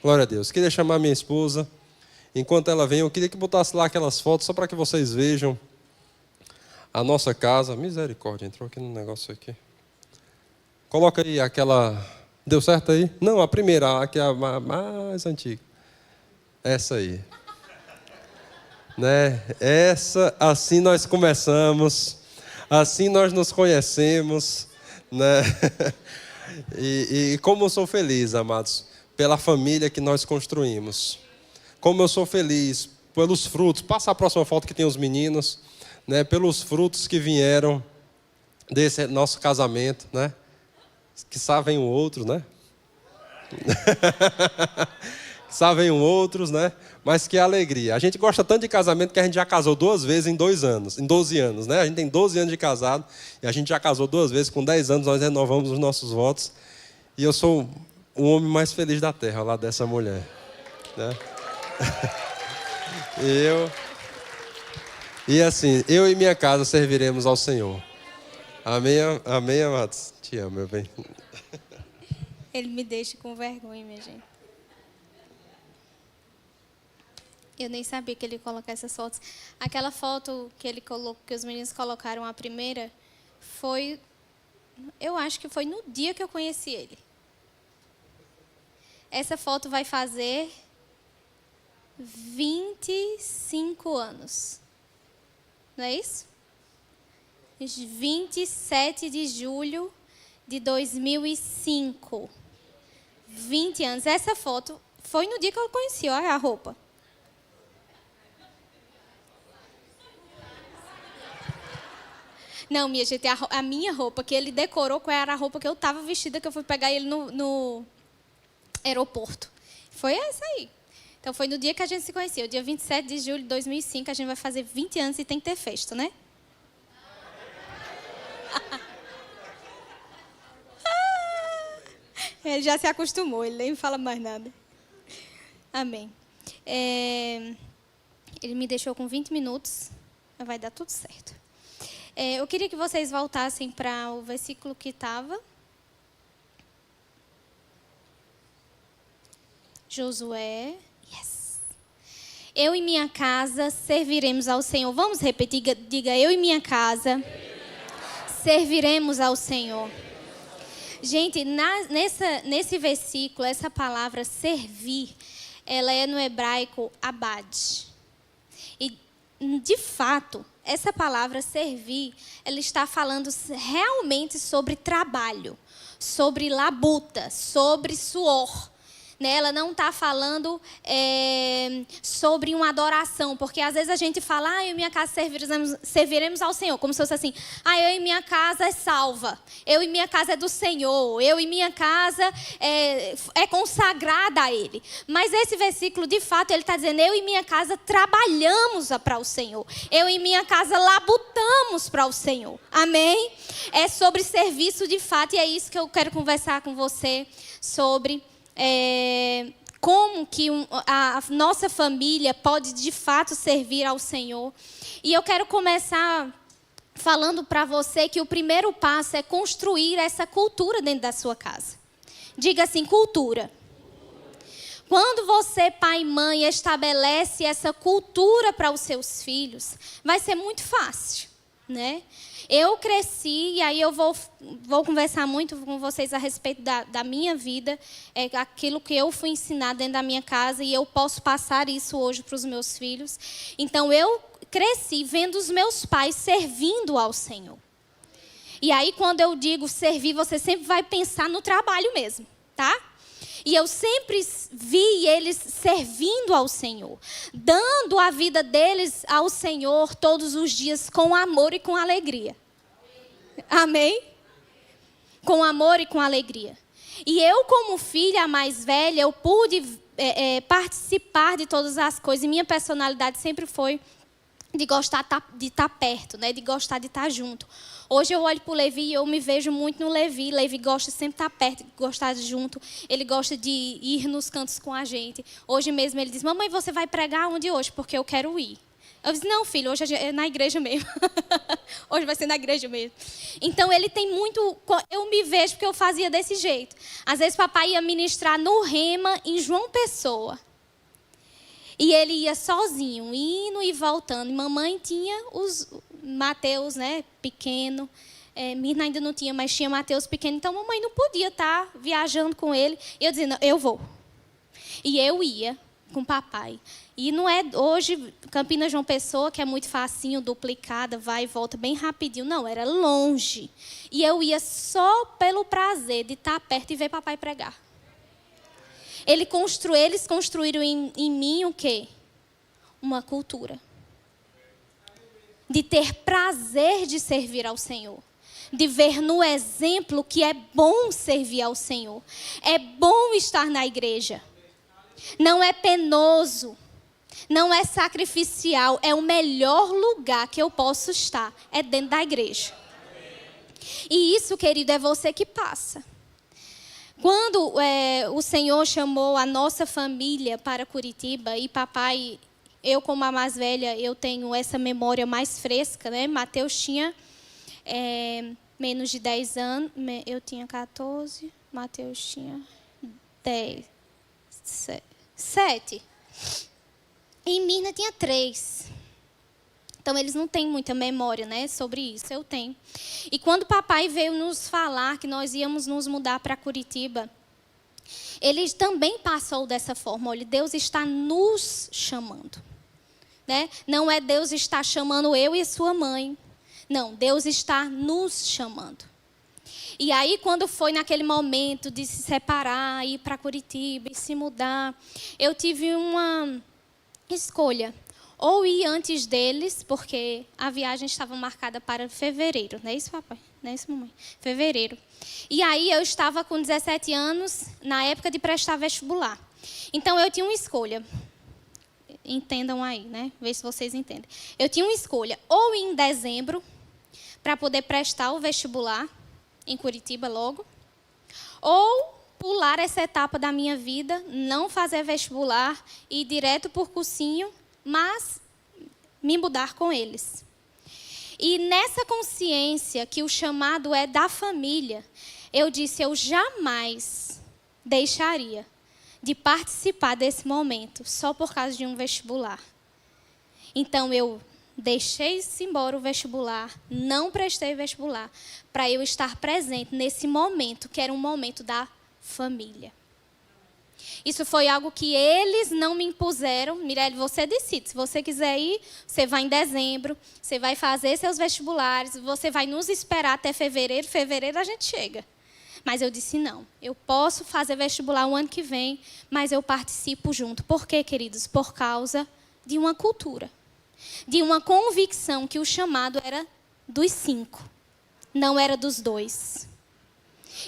Glória a Deus. Queria chamar minha esposa. Enquanto ela vem, eu queria que botasse lá aquelas fotos, só para que vocês vejam a nossa casa. Misericórdia, entrou aqui no negócio aqui. Coloca aí aquela... Deu certo aí? Não, a primeira, que é a mais antiga. Essa aí. Né? Essa, assim nós começamos, assim nós nos conhecemos, né? E como eu sou feliz, amados, pela família que nós construímos. Como eu sou feliz pelos frutos. Passa a próxima foto que tem os meninos, né? Pelos frutos que vieram desse nosso casamento, né? Que sabem outros, né? Que sabem outros, né? Mas que alegria. A gente gosta tanto de casamento que a gente já casou 2 vezes em 2 anos, em 12 anos, né? A gente tem 12 anos de casado e a gente já casou 2 vezes. Com 10 anos nós renovamos os nossos votos. E eu sou o homem mais feliz da terra, ao lado dessa mulher, né? E assim, eu e minha casa serviremos ao Senhor. Amém, amém, amados? Te amo, meu bem. Ele me deixa com vergonha, minha gente. Eu nem sabia que ele ia colocar essas fotos. Aquela foto que ele colocou, que os meninos colocaram, a primeira, foi... Eu acho que foi no dia que eu conheci ele. Essa foto vai fazer 25 anos. Não é isso? 27 de julho de 2005. 20 anos. Essa foto foi no dia que eu conheci, olha a roupa. Não, minha gente, a minha roupa, que ele decorou qual era a roupa que eu estava vestida, que eu fui pegar ele no aeroporto. Foi essa aí. Então, foi no dia que a gente se conheceu, dia 27 de julho de 2005, a gente vai fazer 20 anos e tem que ter festa, né? Ele já se acostumou, ele nem fala mais nada. Amém. Ele me deixou com 20 minutos, mas vai dar tudo certo. Eu queria que vocês voltassem para o versículo que estava. Josué. Yes. Eu e minha casa serviremos ao Senhor. Vamos repetir, diga, eu e minha casa serviremos ao Senhor. Gente, nesse versículo, essa palavra servir, ela é no hebraico abad. E, de fato, essa palavra servir, ela está falando realmente sobre trabalho, sobre labuta, sobre suor. Ela não está falando sobre uma adoração, porque às vezes a gente fala, eu e minha casa serviremos ao Senhor, como se fosse assim, eu e minha casa é salva, eu e minha casa é do Senhor, eu e minha casa é consagrada a Ele. Mas esse versículo, de fato, ele está dizendo, eu e minha casa trabalhamos para o Senhor, eu e minha casa labutamos para o Senhor, amém? É sobre serviço de fato, e é isso que eu quero conversar com você sobre... como que a nossa família pode de fato servir ao Senhor. E eu quero começar falando para você que o primeiro passo é construir essa cultura dentro da sua casa. Diga assim, cultura. Quando você, pai e mãe, estabelece essa cultura para os seus filhos, vai ser muito fácil, né? Eu cresci, e aí eu vou conversar muito com vocês a respeito da minha vida, aquilo que eu fui ensinada dentro da minha casa, e eu posso passar isso hoje para os meus filhos. Então, eu cresci vendo os meus pais servindo ao Senhor. E aí, quando eu digo servir, você sempre vai pensar no trabalho mesmo, tá? E eu sempre vi eles servindo ao Senhor, dando a vida deles ao Senhor todos os dias com amor e com alegria. Amém? Com amor e com alegria. E eu, como filha mais velha, eu pude participar de todas as coisas. E minha personalidade sempre foi de gostar de estar perto, né? De gostar de estar junto. Hoje eu olho para o Levi e eu me vejo muito no Levi. Levi gosta sempre de estar perto, de gostar de junto. Ele gosta de ir nos cantos com a gente. Hoje mesmo ele diz, mamãe, você vai pregar onde hoje? Porque eu quero ir. Eu disse, não, filho, hoje é na igreja mesmo. Hoje vai ser na igreja mesmo. Então, ele tem muito... Eu me vejo porque eu fazia desse jeito. Às vezes, papai ia ministrar no Rema, em João Pessoa. E ele ia sozinho, indo e voltando. E mamãe tinha os Mateus, né, pequeno. Mirna ainda não tinha, mas tinha Mateus pequeno. Então, mamãe não podia estar viajando com ele. E eu dizia, não, eu vou. E eu ia com papai. E não é hoje, Campinas João Pessoa, que é muito facinho, duplicada, vai e volta bem rapidinho. Não, era longe. E eu ia só pelo prazer de estar perto e ver papai pregar. Eles construíram em mim o quê? Uma cultura. De ter prazer de servir ao Senhor. De ver no exemplo que é bom servir ao Senhor. É bom estar na igreja. Não é penoso. Não é sacrificial. É o melhor lugar que eu posso estar. É dentro da igreja. E isso, querido, é você que passa. Quando o Senhor chamou a nossa família para Curitiba, e papai, eu como a mais velha, eu tenho essa memória mais fresca, né? Mateus tinha menos de 10 anos, eu tinha 14, Mateus tinha 10, 7. E Mirna tinha 3. Então, eles não têm muita memória, né, sobre isso. Eu tenho. E quando o papai veio nos falar que nós íamos nos mudar para Curitiba, ele também passou dessa forma. Olha, Deus está nos chamando. Né? Não é Deus está chamando eu e a sua mãe. Não, Deus está nos chamando. E aí, quando foi naquele momento de se separar, ir para Curitiba e se mudar, eu tive uma escolha. Ou ir antes deles, porque a viagem estava marcada para fevereiro. Não é isso, papai? Não é isso, mamãe? Fevereiro. E aí eu estava com 17 anos, na época de prestar vestibular. Então eu tinha uma escolha. Entendam aí, né? Vê se vocês entendem. Eu tinha uma escolha. Ou ir em dezembro, para poder prestar o vestibular, em Curitiba logo. Ou pular essa etapa da minha vida, não fazer vestibular, ir direto por cursinho, mas me mudar com eles. E nessa consciência que o chamado é da família, eu disse, eu jamais deixaria de participar desse momento só por causa de um vestibular. Então eu deixei-se embora o vestibular, não prestei vestibular, para eu estar presente nesse momento, que era um momento da família. Isso foi algo que eles não me impuseram. Mirelle, você decide. Se você quiser ir, você vai em dezembro, você vai fazer seus vestibulares, você vai nos esperar até fevereiro. Fevereiro a gente chega. Mas eu disse, não, eu posso fazer vestibular o ano que vem, mas eu participo junto. Por quê, queridos? Por causa de uma cultura. De uma convicção que o chamado era dos 5, não era dos 2.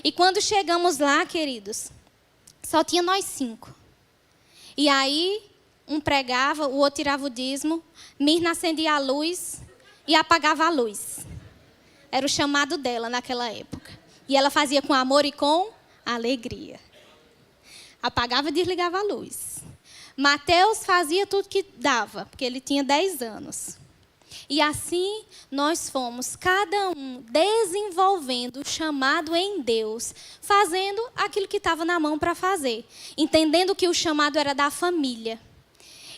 E quando chegamos lá, queridos, só tinha nós 5. E aí, um pregava, o outro tirava o dízimo, Mirna acendia a luz e apagava a luz. Era o chamado dela naquela época. E ela fazia com amor e com alegria. Apagava e desligava a luz. Mateus fazia tudo que dava, porque ele tinha 10 anos. E assim nós fomos, cada um desenvolvendo o chamado em Deus, fazendo aquilo que estava na mão para fazer, entendendo que o chamado era da família.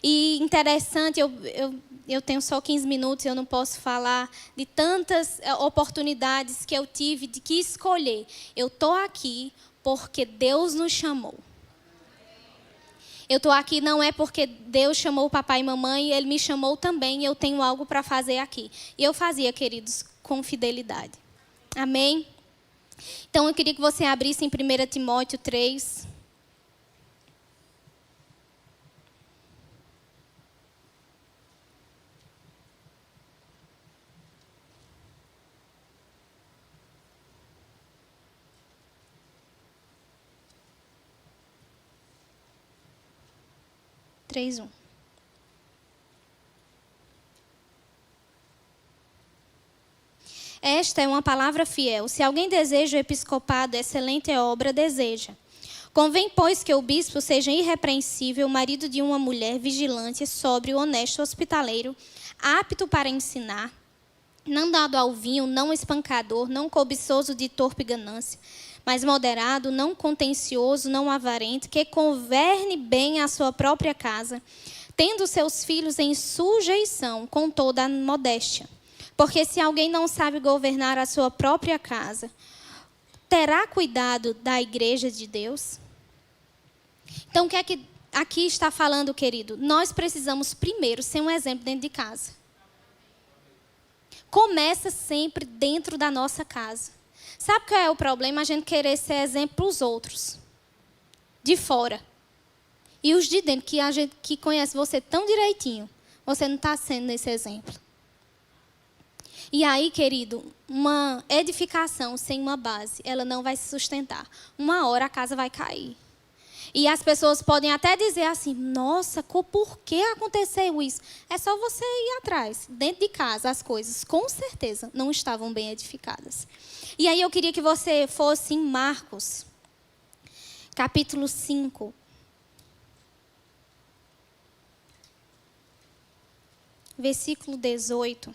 E interessante, eu tenho só 15 minutos, eu não posso falar de tantas oportunidades que eu tive de que escolher. Eu estou aqui porque Deus nos chamou. Eu estou aqui não é porque Deus chamou o papai e mamãe, Ele me chamou também e eu tenho algo para fazer aqui. E eu fazia, queridos, com fidelidade. Amém? Então, eu queria que você abrisse em 1 Timóteo 3. Esta é uma palavra fiel. Se alguém deseja o episcopado, excelente obra deseja. Convém, pois, que o bispo seja irrepreensível, marido de uma mulher, vigilante, sóbrio, honesto, hospitaleiro, apto para ensinar, não dado ao vinho, não espancador, não cobiçoso de torpe ganância, mas moderado, não contencioso, não avarento, que governe bem a sua própria casa, tendo seus filhos em sujeição com toda a modéstia. Porque se alguém não sabe governar a sua própria casa, terá cuidado da igreja de Deus? Então, o que é que aqui está falando, querido? Nós precisamos primeiro ser um exemplo dentro de casa. Começa sempre dentro da nossa casa. Sabe qual é o problema? A gente querer ser exemplo para os outros. De fora. E os de dentro, que a gente que conhece você tão direitinho, você não está sendo esse exemplo. E aí, querido, uma edificação sem uma base, ela não vai se sustentar. Uma hora a casa vai cair. E as pessoas podem até dizer assim, nossa, por que aconteceu isso? É só você ir atrás. Dentro de casa, as coisas, com certeza, não estavam bem edificadas. E aí eu queria que você fosse em Marcos, capítulo 5. Versículo 18.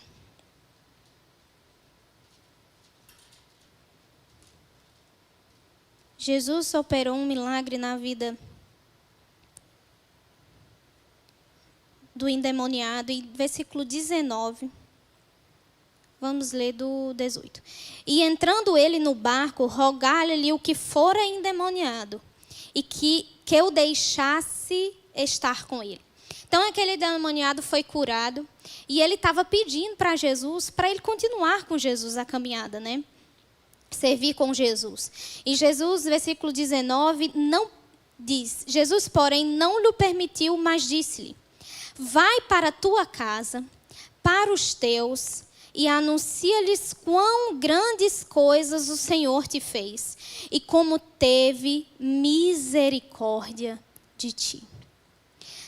Jesus operou um milagre na vida do endemoniado. E versículo 19. Vamos ler do 18. E entrando ele no barco, rogar-lhe o que fora endemoniado, e que o deixasse estar com ele. Então aquele endemoniado foi curado, e ele estava pedindo para Jesus, para ele continuar com Jesus a caminhada, né? Servir com Jesus. E Jesus, versículo 19, não diz, Jesus, porém, não lhe permitiu, mas disse-lhe, vai para a tua casa, para os teus, e anuncia-lhes quão grandes coisas o Senhor te fez, e como teve misericórdia de ti.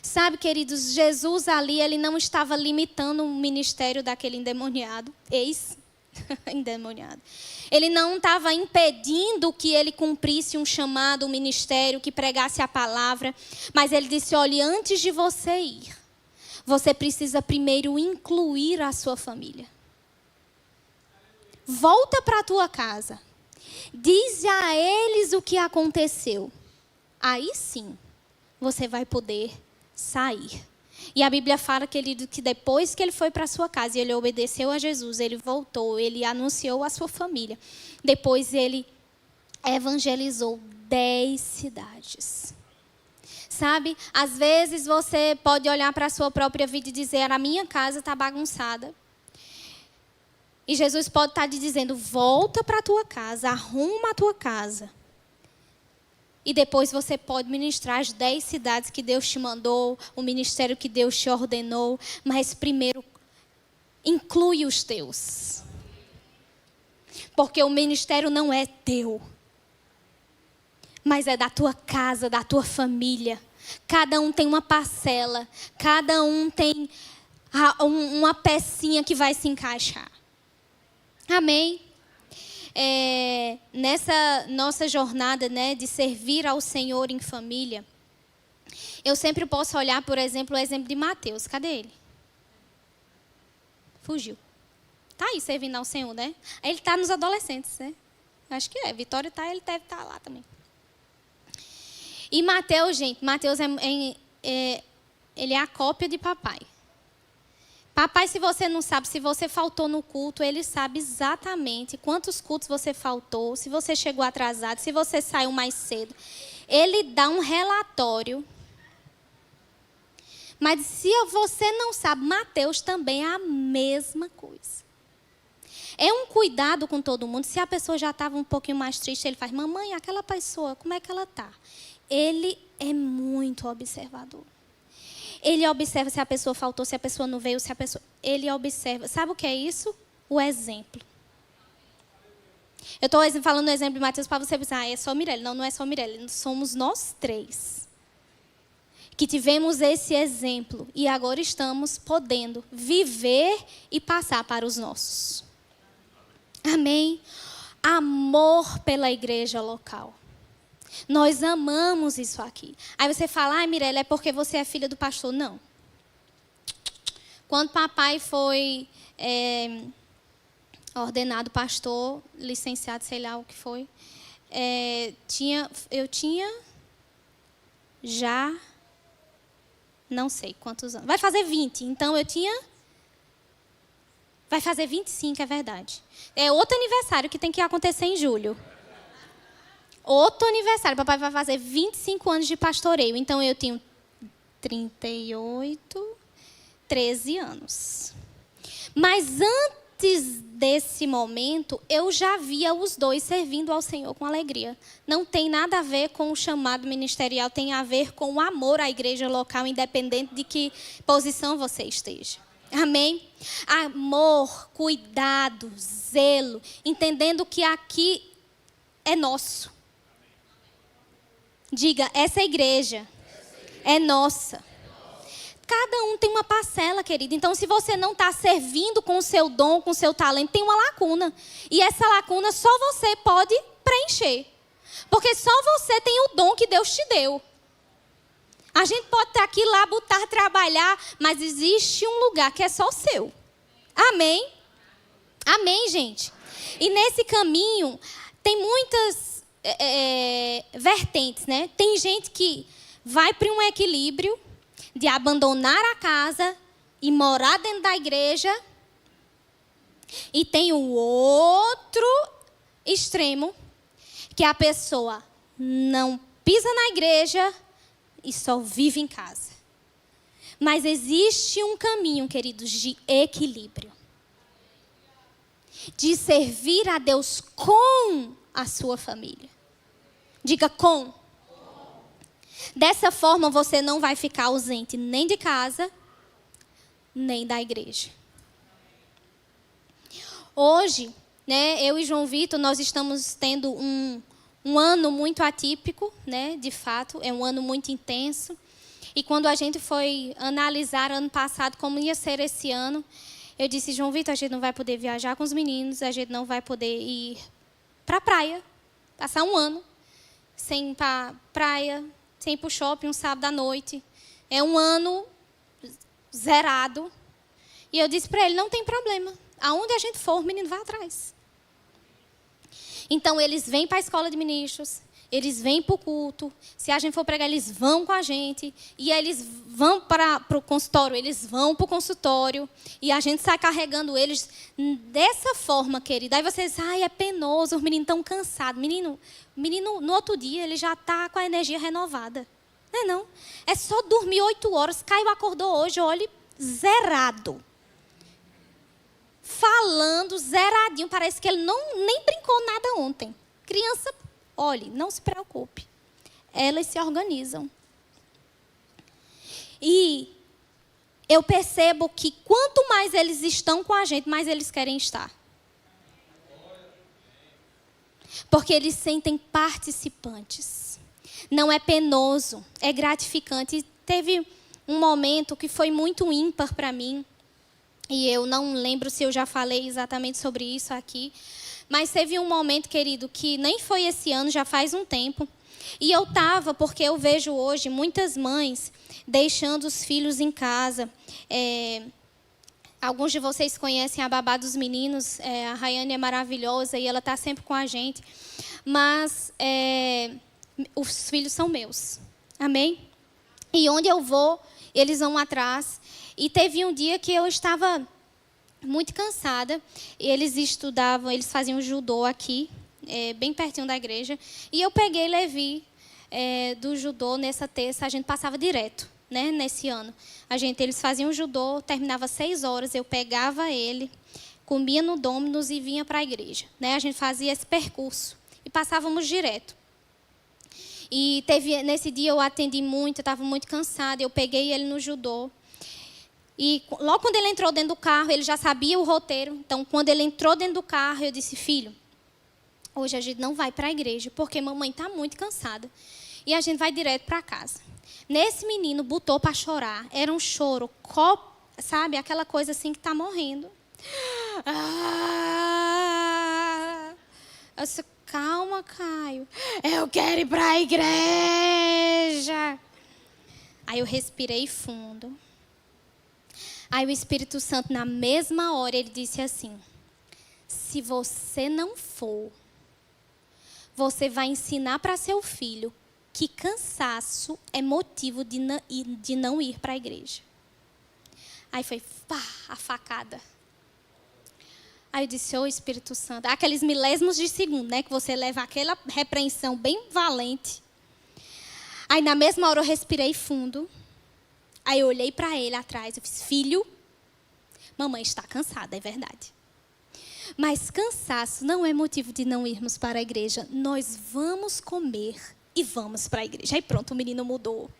Sabe, queridos, Jesus ali, ele não estava limitando o ministério daquele endemoniado, ex-endemoniado. Ele não estava impedindo que ele cumprisse um chamado, um ministério, que pregasse a palavra, mas ele disse, olha, antes de você ir, você precisa primeiro incluir a sua família. Volta para a tua casa. Diz a eles o que aconteceu. Aí sim, você vai poder sair. E a Bíblia fala que depois que ele foi para a sua casa e ele obedeceu a Jesus, ele voltou, ele anunciou a sua família. Depois ele evangelizou 10 cidades. Sabe, às vezes você pode olhar para a sua própria vida e dizer, a minha casa está bagunçada. E Jesus pode estar te dizendo, volta para a tua casa, arruma a tua casa. E depois você pode ministrar as 10 cidades que Deus te mandou, o ministério que Deus te ordenou. Mas primeiro, inclui os teus. Porque o ministério não é teu. Mas é da tua casa, da tua família. Cada um tem uma parcela. Cada um tem uma pecinha que vai se encaixar. Amém? Nessa nossa jornada, né, de servir ao Senhor em família, eu sempre posso olhar, por exemplo, o exemplo de Mateus. Cadê ele? Fugiu. Está aí servindo ao Senhor, né? Ele está nos adolescentes, né? Acho que é. Vitória está, ele deve estar lá também. E Mateus, gente, Mateus ele é a cópia de papai. Papai, se você não sabe, se você faltou no culto, ele sabe exatamente quantos cultos você faltou, se você chegou atrasado, se você saiu mais cedo. Ele dá um relatório. Mas se você não sabe, Mateus também é a mesma coisa. É um cuidado com todo mundo. Se a pessoa já estava um pouquinho mais triste, ele faz, mamãe, aquela pessoa, como é que ela está? Ele é muito observador. Ele observa se a pessoa faltou, se a pessoa não veio, se a pessoa... Ele observa. Sabe o que é isso? O exemplo. Eu estou falando o exemplo de Mateus para você pensar, é só Mirelle. Não, não é só Mirelle. Somos nós 3 que tivemos esse exemplo e agora estamos podendo viver e passar para os nossos. Amém? Amor pela igreja local. Nós amamos isso aqui. Aí você fala, Mirelle, é porque você é filha do pastor. Não. Quando papai foi ordenado pastor, licenciado, sei lá o que foi, eu tinha já, não sei quantos anos, vai fazer 20, então eu tinha, vai fazer 25, é verdade. É outro aniversário que tem que acontecer em julho. Outro aniversário, papai vai fazer 25 anos de pastoreio, então eu tenho 38, 13 anos. Mas antes desse momento, eu já via os dois servindo ao Senhor com alegria. Não tem nada a ver com o chamado ministerial, tem a ver com o amor à igreja local, independente de que posição você esteja. Amém? Amor, cuidado, zelo, entendendo que aqui é nosso. Diga, essa igreja é nossa. Cada um tem uma parcela, querido. Então, se você não está servindo com o seu dom, com o seu talento, tem uma lacuna. E essa lacuna só você pode preencher. Porque só você tem o dom que Deus te deu. A gente pode estar aqui, lá, botar, trabalhar, mas existe um lugar que é só seu. Amém? Amém, gente? E nesse caminho, tem muitas vertentes, né? Tem gente que vai para um equilíbrio de abandonar a casa e morar dentro da igreja. E tem o outro extremo, que a pessoa não pisa na igreja e só vive em casa. Mas existe um caminho, queridos, de equilíbrio. De servir a Deus com a sua família. Diga com. Dessa forma, você não vai ficar ausente nem de casa, nem da igreja. Hoje, né, eu e João Vitor, nós estamos tendo um ano muito atípico, né, de fato, é um ano muito intenso. E quando a gente foi analisar ano passado como ia ser esse ano, eu disse, João Vitor, a gente não vai poder viajar com os meninos, a gente não vai poder ir para a praia, passar um ano sem ir para praia, sem ir para o shopping um sábado à noite. É um ano zerado. E eu disse para ele, não tem problema. Aonde a gente for, o menino vai atrás. Então, eles vêm para a escola de ministros, eles vêm para o culto. Se a gente for pregar, eles vão com a gente. E eles vão para o consultório, eles vão para o consultório. E a gente sai carregando eles dessa forma, querida. Aí vocês, é penoso, os meninos estão cansados. Menino, no outro dia, ele já está com a energia renovada. Não é não? É só dormir 8 horas. Caio acordou hoje, olhe, zerado. Falando, zeradinho. Parece que ele nem brincou nada ontem. Criança, olhe, não se preocupe. Elas se organizam. E eu percebo que quanto mais eles estão com a gente, mais eles querem estar. Porque eles sentem participantes. Não é penoso, é gratificante. E teve um momento que foi muito ímpar para mim. E eu não lembro se eu já falei exatamente sobre isso aqui. Mas teve um momento, querido, que nem foi esse ano, já faz um tempo. E eu estava, porque eu vejo hoje muitas mães deixando os filhos em casa. Alguns de vocês conhecem a babá dos meninos. A Rayane é maravilhosa e ela está sempre com a gente. Mas os filhos são meus. Amém? E onde eu vou, eles vão atrás. E teve um dia que eu estava muito cansada. Eles estudavam, eles faziam judô aqui, bem pertinho da igreja. E eu peguei Levi do judô nessa terça. A gente passava direto, né, nesse ano. Eles faziam judô, terminava 6 horas. Eu pegava ele, comia no Domino's e vinha para a igreja. Né? A gente fazia esse percurso e passávamos direto. E nesse dia eu atendi muito, eu estava muito cansada. Eu peguei ele no judô. E logo quando ele entrou dentro do carro, ele já sabia o roteiro. Então, quando ele entrou dentro do carro, eu disse, filho, hoje a gente não vai para a igreja, porque mamãe está muito cansada. E a gente vai direto para casa. Nesse menino botou para chorar. Era um choro, sabe? Aquela coisa assim que está morrendo. Eu disse, calma, Caio. Eu quero ir para a igreja. Aí eu respirei fundo. Aí o Espírito Santo, na mesma hora, ele disse assim: se você não for, você vai ensinar para seu filho que cansaço é motivo de não ir para a igreja. Aí foi, pá, a facada. Aí eu disse: ô Espírito Santo, aqueles milésimos de segundo, né? Que você leva aquela repreensão bem valente. Aí na mesma hora eu respirei fundo. Aí eu olhei para ele atrás, eu fiz: filho, mamãe está cansada, é verdade. Mas cansaço não é motivo de não irmos para a igreja. Nós vamos comer e vamos para a igreja. Aí pronto, o menino mudou.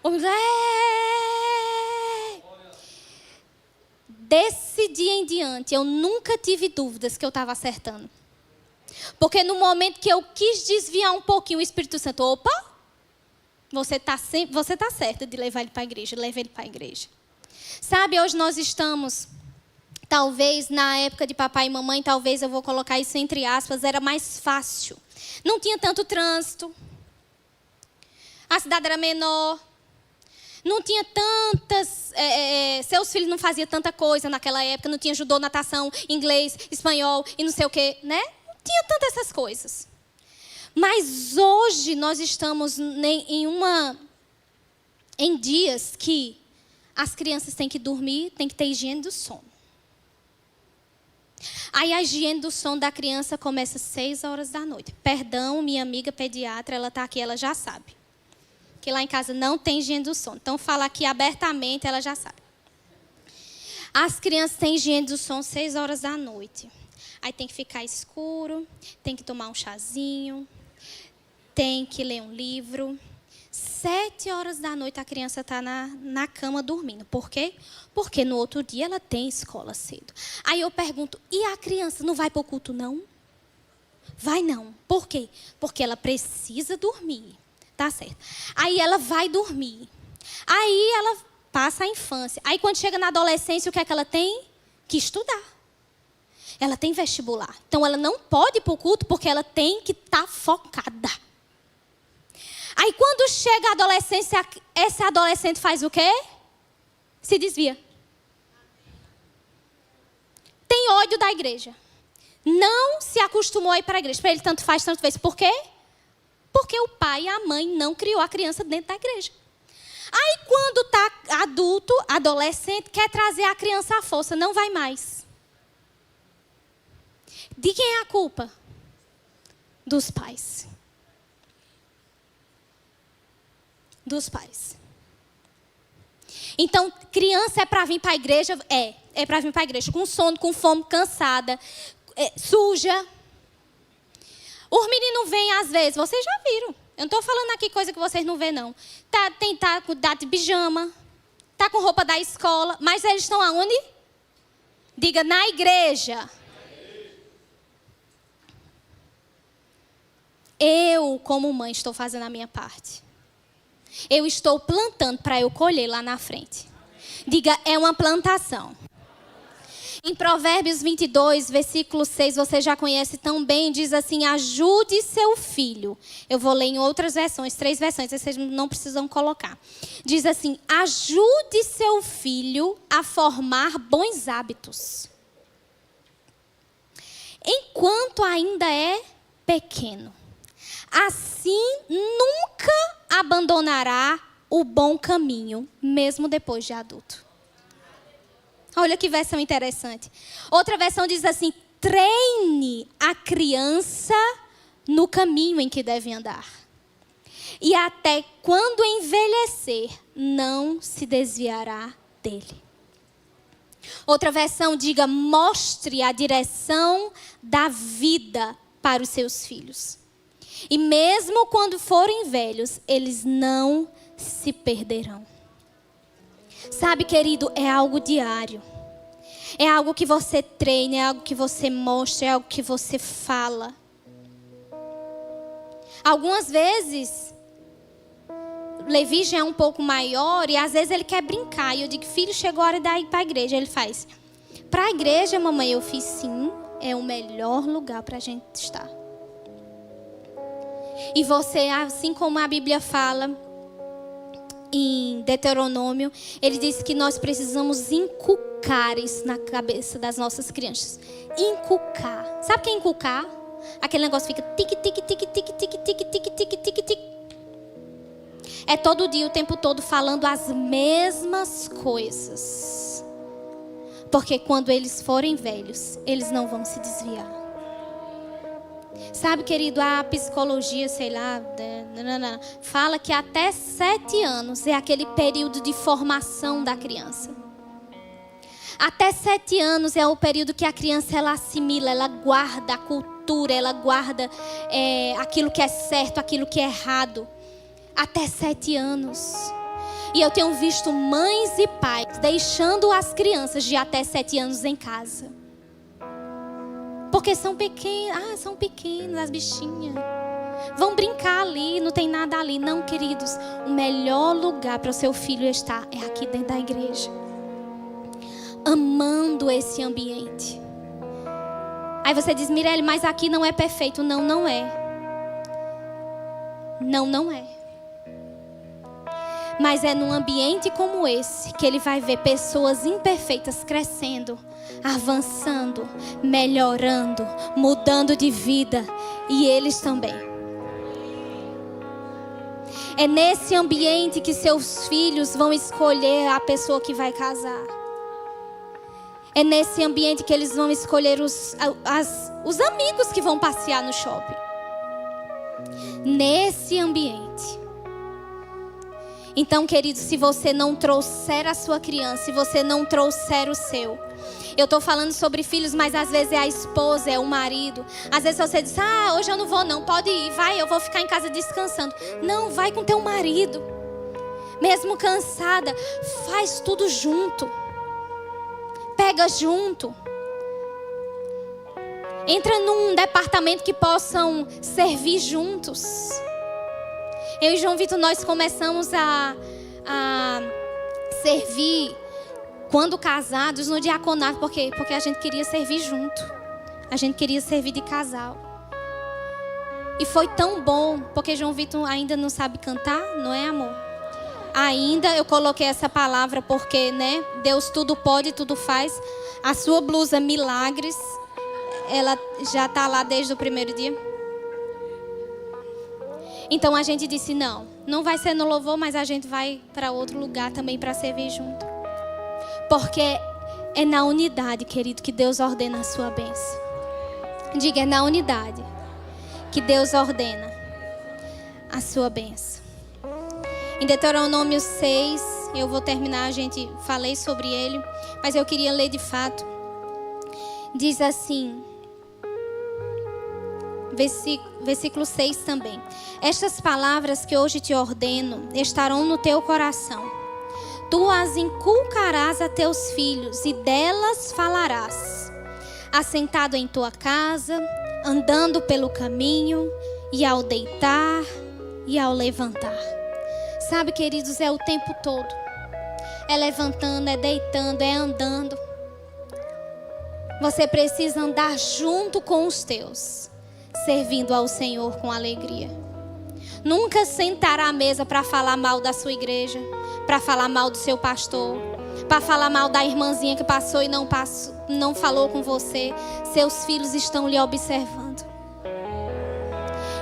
O menino, Desse dia em diante, eu nunca tive dúvidas que eu estava acertando. Porque no momento que eu quis desviar um pouquinho, o Espírito Santo, opa, você tá certa de levar ele para a igreja, leva ele para a igreja. Sabe, hoje nós estamos, talvez na época de papai e mamãe, talvez eu vou colocar isso entre aspas, era mais fácil. Não tinha tanto trânsito. A cidade era menor. Não tinha tantas... seus filhos não faziam tanta coisa naquela época. Não tinha judô, natação, inglês, espanhol e não sei o quê, né? Não tinha tantas essas coisas. Mas hoje nós estamos em dias que as crianças têm que dormir, têm que ter higiene do sono. Aí a higiene do sono da criança começa às 6 horas da noite. Perdão, minha amiga pediatra, ela está aqui, ela já sabe. Que lá em casa não tem higiene do sono. Então, fala aqui abertamente, ela já sabe. As crianças têm higiene do sono às 6 horas da noite. Aí tem que ficar escuro, tem que tomar um chazinho, tem que ler um livro. 7 horas da noite a criança está na cama dormindo. Por quê? Porque no outro dia ela tem escola cedo. Aí eu pergunto, e a criança não vai para o culto não? Vai não. Por quê? Porque ela precisa dormir. Tá certo. Aí ela vai dormir. Aí ela passa a infância. Aí quando chega na adolescência, o que é que ela tem? Que estudar. Ela tem vestibular. Então ela não pode ir para o culto porque ela tem que estar focada. Aí quando chega a adolescência, essa adolescente faz o quê? Se desvia. Tem ódio da igreja. Não se acostumou a ir para a igreja. Para ele tanto faz, tanto fez. Por quê? Porque o pai e a mãe não criou a criança dentro da igreja. Aí quando está adulto, adolescente, quer trazer a criança à força, não vai mais. De quem é a culpa? Dos pais. Dos pais. Então, criança é para vir para a igreja? É para vir para a igreja com sono, com fome, cansada, suja. Os meninos vêm às vezes, vocês já viram. Eu não estou falando aqui coisa que vocês não vêem, não. Tá com de pijama, tá com roupa da escola, mas eles estão aonde? Diga, na igreja. Eu, como mãe, estou fazendo a minha parte. Eu estou plantando para eu colher lá na frente. Diga, é uma plantação. Em Provérbios 22, versículo 6, você já conhece tão bem, diz assim: ajude seu filho. Eu vou ler em outras versões, 3 versões, vocês não precisam colocar. Diz assim: ajude seu filho a formar bons hábitos, enquanto ainda é pequeno. Assim nunca abandonará o bom caminho, mesmo depois de adulto. Olha que versão interessante. Outra versão diz assim: treine a criança no caminho em que deve andar. E até quando envelhecer, não se desviará dele. Outra versão diga: mostre a direção da vida para os seus filhos. E mesmo quando forem velhos, eles não se perderão. Sabe, querido, é algo diário. É algo que você treina, é algo que você mostra, é algo que você fala. Algumas vezes, Levi já é um pouco maior e às vezes ele quer brincar. E eu digo: filho, chegou a hora de ir para a igreja. Ele faz: para a igreja, mamãe? Eu fiz: sim, é o melhor lugar para a gente estar. E você, assim como a Bíblia fala, em Deuteronômio, ele diz que nós precisamos inculcar isso na cabeça das nossas crianças. Inculcar. Sabe o que é inculcar? Aquele negócio fica tique, tique, tique, tique, tique, tique, tique, tique, tique, tique. É todo dia, o tempo todo, falando as mesmas coisas. Porque quando eles forem velhos, eles não vão se desviar. Sabe, querido, a psicologia, sei lá, fala que até 7 anos é aquele período de formação da criança. Até 7 anos é o período que a criança ela assimila, ela guarda a cultura, ela guarda aquilo que é certo, aquilo que é errado. Até 7 anos. E eu tenho visto mães e pais deixando as crianças de até 7 anos em casa. Porque são pequenas. São pequenas as bichinhas. Vão brincar ali, não tem nada ali. Não, queridos. O melhor lugar para o seu filho estar é aqui dentro da igreja. Amando esse ambiente. Aí você diz, Mirelle, mas aqui não é perfeito. Não, não é. Não, não é. Mas é num ambiente como esse que ele vai ver pessoas imperfeitas crescendo, avançando, melhorando, mudando de vida. E eles também. É nesse ambiente que seus filhos vão escolher a pessoa que vai casar. É nesse ambiente que eles vão escolher os amigos que vão passear no shopping. Nesse ambiente. Então, querido, se você não trouxer a sua criança, se você não trouxer o seu. Eu estou falando sobre filhos, mas às vezes é a esposa, é o marido. Às vezes você diz, hoje eu não vou não, pode ir, vai, eu vou ficar em casa descansando. Não, vai com teu marido. Mesmo cansada, faz tudo junto. Pega junto. Entra num departamento que possam servir juntos. Eu e João Vitor, nós começamos a servir, quando casados, no diaconato. Por quê? Porque a gente queria servir junto. A gente queria servir de casal. E foi tão bom, porque João Vitor ainda não sabe cantar, não é, amor? Ainda eu coloquei essa palavra porque, né? Deus tudo pode, tudo faz. A sua blusa Milagres, ela já está lá desde o primeiro dia. Então a gente disse, não vai ser no louvor, mas a gente vai para outro lugar também para servir junto. Porque é na unidade, querido, que Deus ordena a sua bênção. Diga, é na unidade que Deus ordena a sua bênção. Em Deuteronômio 6, eu vou terminar, falei sobre ele, mas eu queria ler de fato. Diz assim, versículo 6 também. Estas palavras que hoje te ordeno estarão no teu coração. Tu as inculcarás a teus filhos e delas falarás, assentado em tua casa, andando pelo caminho, e ao deitar e ao levantar. Sabe, queridos, é o tempo todo. É levantando, é deitando, é andando. Você precisa andar junto com os teus, servindo ao Senhor com alegria. Nunca sentar à mesa para falar mal da sua igreja, para falar mal do seu pastor, para falar mal da irmãzinha que passou e não falou com você. Seus filhos estão lhe observando.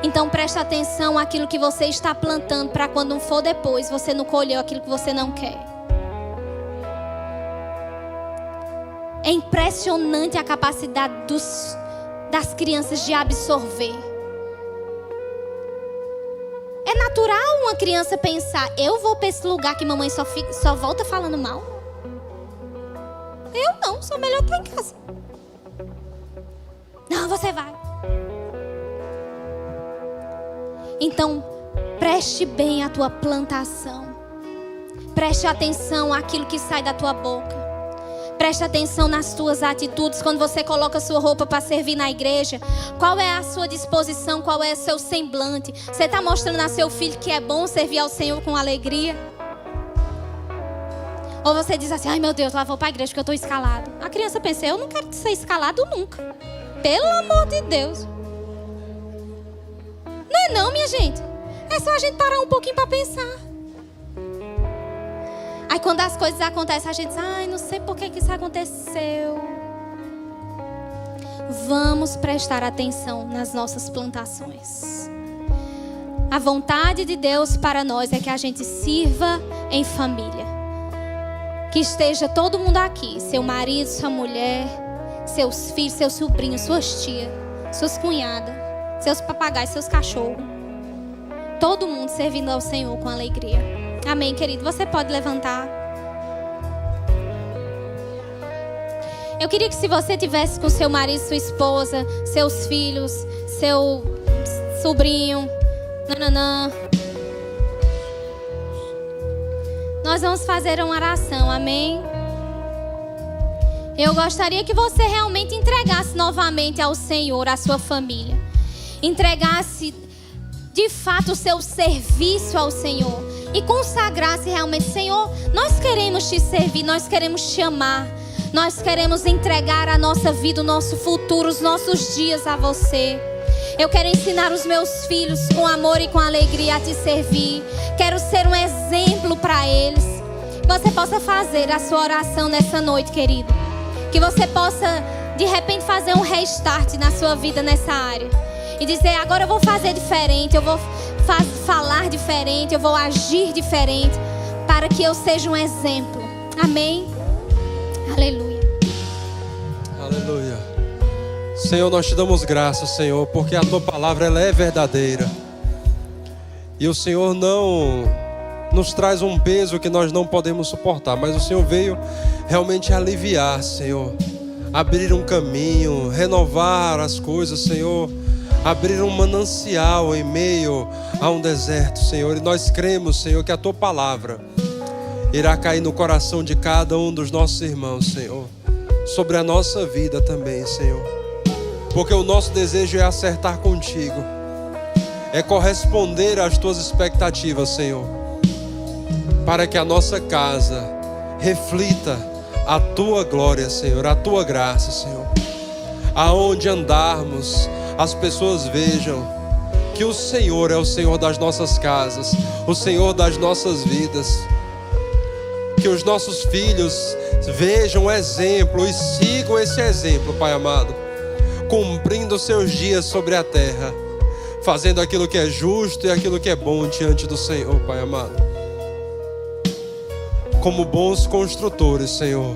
Então preste atenção àquilo que você está plantando, para quando for depois você não colheu aquilo que você não quer. É impressionante a capacidade das crianças de absorver. É natural uma criança pensar, eu vou para esse lugar que mamãe só volta falando mal? Eu não, sou melhor estar em casa. Não, você vai. Então, preste bem a tua plantação. Preste atenção àquilo que sai da tua boca. Preste atenção nas tuas atitudes. Quando você coloca a sua roupa para servir na igreja, qual é a sua disposição? Qual é o seu semblante? Você está mostrando a seu filho que é bom servir ao Senhor com alegria? Ou você diz assim, ai meu Deus, lá vou para a igreja porque eu estou escalado. A criança pensa, eu não quero ser escalado nunca. Pelo amor de Deus. Não é não, minha gente. É só a gente parar um pouquinho para pensar. quando as coisas acontecem, a gente diz, ai, não sei por que isso aconteceu. Vamos prestar atenção nas nossas plantações. A vontade de Deus para nós é que a gente sirva em família. Que esteja todo mundo aqui, seu marido, sua mulher, seus filhos, seus sobrinhos, suas tias, suas cunhadas, seus papagaios, seus cachorros. Todo mundo servindo ao Senhor com alegria. Amém, querido? Você pode levantar. Eu queria que se você tivesse com seu marido, sua esposa, seus filhos, seu sobrinho, nananã. Nós vamos fazer uma oração, amém? Eu gostaria que você realmente entregasse novamente ao Senhor a sua família. Entregasse de fato o seu serviço ao Senhor. E consagrasse realmente, Senhor, nós queremos te servir, nós queremos te amar. Nós queremos entregar a nossa vida, o nosso futuro, os nossos dias a você. Eu quero ensinar os meus filhos com amor e com alegria a te servir. Quero ser um exemplo para eles. Que você possa fazer a sua oração nessa noite, querido. Que você possa, de repente, fazer um restart na sua vida nessa área. E dizer, agora eu vou fazer diferente, eu vou falar diferente, eu vou agir diferente. Para que eu seja um exemplo. Amém? Aleluia. Aleluia. Senhor, nós te damos graças, Senhor, porque a tua palavra ela é verdadeira. E o Senhor não nos traz um peso que nós não podemos suportar, mas o Senhor veio realmente aliviar, Senhor. Abrir um caminho, renovar as coisas, Senhor. Abrir um manancial em meio a um deserto, Senhor. E nós cremos, Senhor, que a tua palavra irá cair no coração de cada um dos nossos irmãos, Senhor. Sobre a nossa vida também, Senhor. Porque o nosso desejo é acertar contigo. É corresponder às tuas expectativas, Senhor. Para que a nossa casa reflita a tua glória, Senhor. A tua graça, Senhor. Aonde andarmos, as pessoas vejam que o Senhor é o Senhor das nossas casas. O Senhor das nossas vidas. Que os nossos filhos vejam o exemplo e sigam esse exemplo, Pai amado, cumprindo seus dias sobre a terra, fazendo aquilo que é justo e aquilo que é bom diante do Senhor, Pai amado. Como bons construtores, Senhor,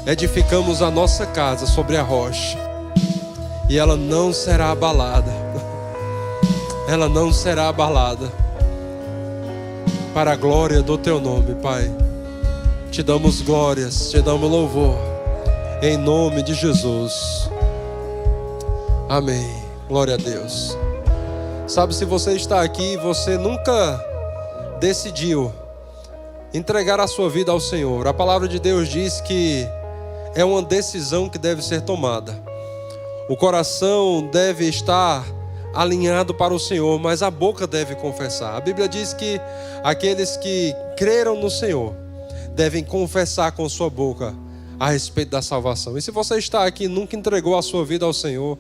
edificamos a nossa casa sobre a rocha e ela não será abalada. Ela não será abalada. Para a glória do teu nome, Pai. Te damos glórias, te damos louvor, em nome de Jesus. Amém. Glória a Deus. Sabe, se você está aqui e você nunca decidiu entregar a sua vida ao Senhor, a palavra de Deus diz que é uma decisão que deve ser tomada. O coração deve estar alinhado para o Senhor, mas a boca deve confessar. A Bíblia diz que aqueles que creram no Senhor devem confessar com sua boca a respeito da salvação. E se você está aqui e nunca entregou a sua vida ao Senhor,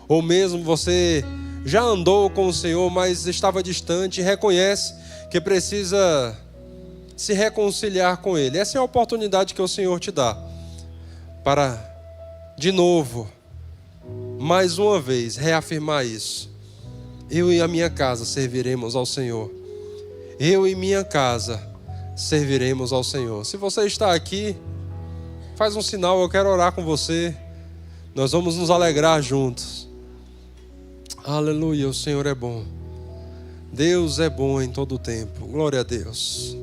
ou mesmo você já andou com o Senhor, mas estava distante e reconhece que precisa se reconciliar com Ele, essa é a oportunidade que o Senhor te dá para, de novo, mais uma vez, reafirmar isso. Eu e a minha casa serviremos ao Senhor. Eu e minha casa serviremos ao Senhor. Se você está aqui, faz um sinal, eu quero orar com você. Nós vamos nos alegrar juntos. Aleluia, o Senhor é bom. Deus é bom em todo o tempo. Glória a Deus.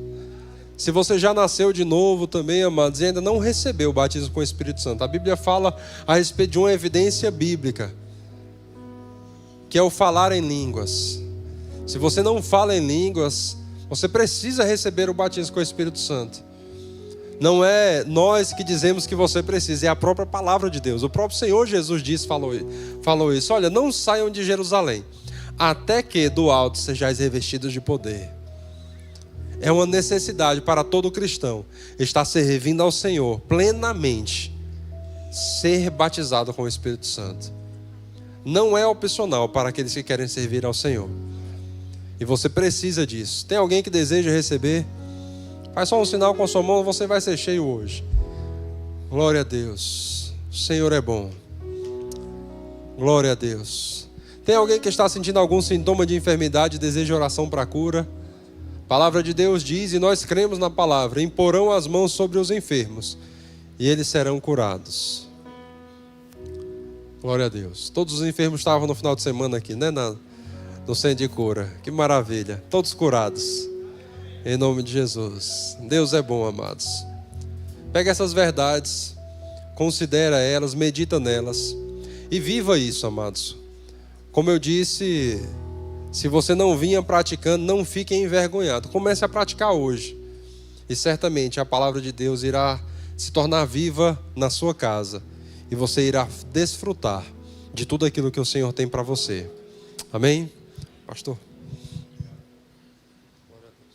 Se você já nasceu de novo também, amados, e ainda não recebeu o batismo com o Espírito Santo, a Bíblia fala a respeito de uma evidência bíblica, que é o falar em línguas. Se você não fala em línguas, você precisa receber o batismo com o Espírito Santo. Não é nós que dizemos que você precisa, é a própria palavra de Deus. O próprio Senhor Jesus disse, falou isso. Olha, não saiam de Jerusalém, até que do alto sejais revestidos de poder. É uma necessidade para todo cristão estar servindo ao Senhor plenamente, ser batizado com o Espírito Santo. Não é opcional para aqueles que querem servir ao Senhor. E você precisa disso. Tem alguém que deseja receber Faz só um sinal com a sua mão, você vai ser cheio hoje. Glória a Deus. O Senhor é bom. Glória a Deus. Tem alguém que está sentindo algum sintoma de enfermidade e deseja oração para cura? A palavra de Deus diz, e nós cremos na palavra: imporão as mãos sobre os enfermos e eles serão curados. Glória a Deus. Todos os enfermos estavam no final de semana aqui, né? No centro de cura. Que maravilha. Todos curados. Em nome de Jesus. Deus é bom, amados. Pega essas verdades, considera elas, medita nelas e viva isso, amados. Como eu disse, se você não vinha praticando, não fique envergonhado. Comece a praticar hoje. E certamente a palavra de Deus irá se tornar viva na sua casa. E você irá desfrutar de tudo aquilo que o Senhor tem para você. Amém? Pastor?